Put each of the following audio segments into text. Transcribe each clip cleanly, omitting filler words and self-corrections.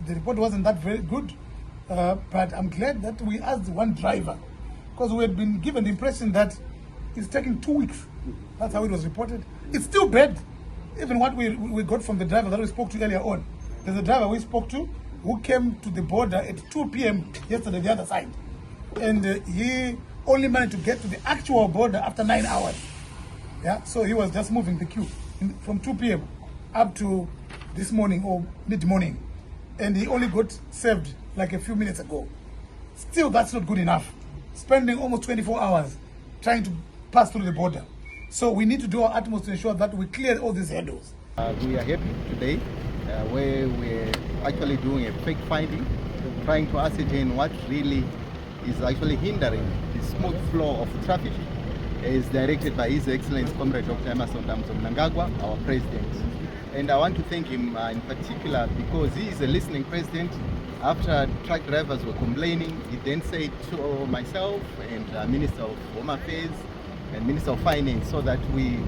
The report wasn't that very good, but I'm glad that we asked one driver, because we had been given the impression that it's taking 2 weeks. That's how it was reported. It's still bad. Even what we got from the driver that we spoke to earlier on. There's a driver we spoke to who came to the border at 2 p.m. yesterday, the other side. And he only managed to get to the actual border after 9 hours. Yeah, so he was just moving the queue from 2 p.m. up to this morning or mid-morning. And he only got served like a few minutes ago. Still, that's not good enough. Spending almost 24 hours trying to pass through the border. So we need to do our utmost to ensure that we clear all these hurdles. We are happy today where we're actually doing a fact finding, trying to ascertain what really is actually hindering the smooth flow of traffic, as directed by His Excellency Comrade Dr. Emerson Mnangagwa, our President. And I want to thank him in particular because he is a listening president. After truck drivers were complaining, he then said to myself and Minister of Home Affairs and Minister of Finance so that we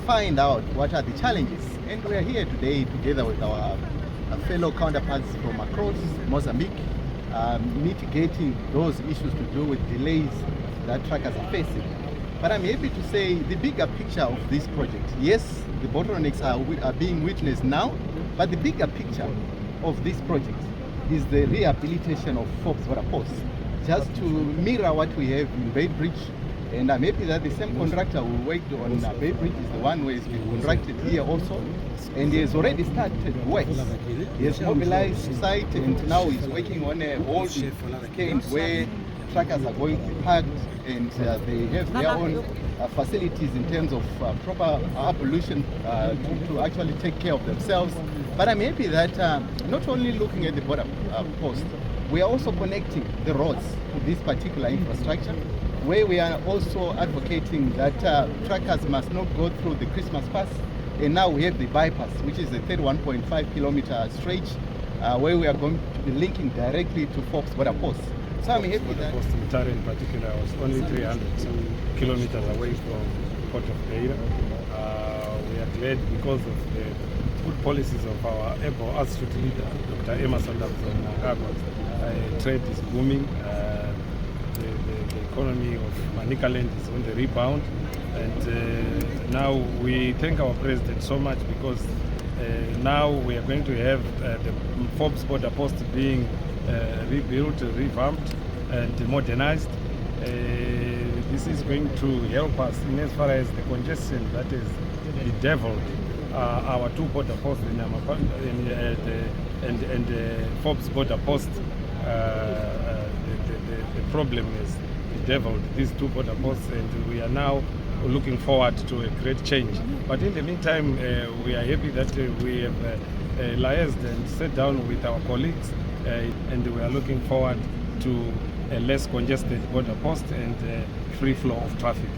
find out what are the challenges. And we are here today together with our fellow counterparts from across Mozambique, mitigating those issues to do with delays that truckers are facing. But I'm happy to say the bigger picture of this project, yes, the bottlenecks are being witnessed now, but the bigger picture of this project is the rehabilitation of Forbes Border Post, just to mirror what we have in Beira Bridge. And I'm happy that the same contractor who worked on Beira Bridge is the one who has been contracted here also, and he has already started work. He has mobilized site, and now he's working on a whole weekend where truckers are going to be parked, and they have their own facilities in terms of proper pollution to actually take care of themselves. But I'm happy that not only looking at the border post, we are also connecting the roads to this particular infrastructure, where we are also advocating that truckers must not go through the Christmas pass. And now we have the bypass, which is a 31.5 kilometer stretch, where we are going to be linking directly to Forbes Border Post. So I'm happy that Mutare in particular was only 300 kilometers away from Port of Beira. We are glad because of the good policies of our able astute leader, Dr. Emerson Mnangagwa. Trade is booming. The economy of Manicaland is on the rebound, and now we thank our president so much because now we are going to have the Forbes Border Post being rebuilt, revamped and modernized. This is going to help us in as far as the congestion that is bedeviled our two border posts in and Forbes Border Post. The problem is bedeviled these two border posts, and we are now looking forward to a great change. But in the meantime, we are happy that we have liaised and sat down with our colleagues, and we are looking forward to a less congested border post and free flow of traffic.